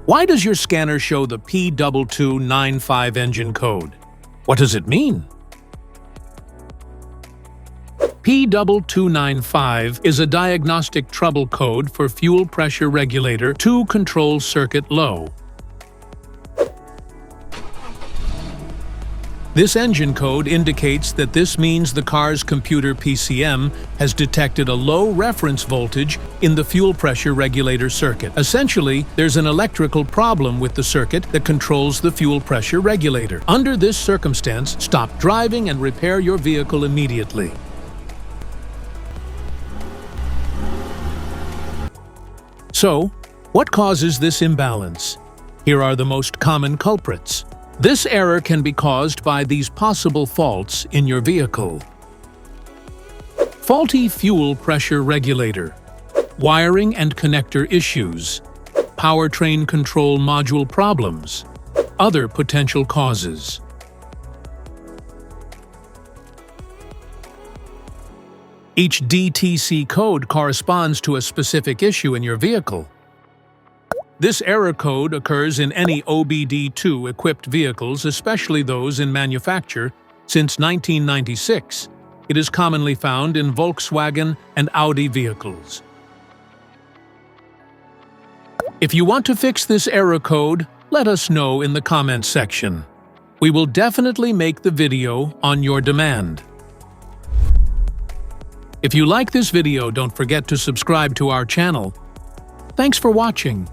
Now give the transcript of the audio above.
Why does your scanner show the P2295 engine code? What does it mean? P2295 is a diagnostic trouble code for Fuel Pressure Regulator 2 Control Circuit Low. This engine code indicates that this means the car's computer PCM has detected a low reference voltage in the fuel pressure regulator circuit. Essentially, there's an electrical problem with the circuit that controls the fuel pressure regulator. Under this circumstance, stop driving and repair your vehicle immediately. So, what causes this imbalance? Here are the most common culprits. This error can be caused by these possible faults in your vehicle. Faulty fuel pressure regulator, wiring and connector issues, powertrain control module problems, other potential causes. Each DTC code corresponds to a specific issue in your vehicle. This error code occurs in any OBD2 equipped vehicles, especially those in manufacture since 1996. It is commonly found in Volkswagen and Audi vehicles. If you want to fix this error code, let us know in the comments section. We will definitely make the video on your demand. If you like this video, don't forget to subscribe to our channel. Thanks for watching.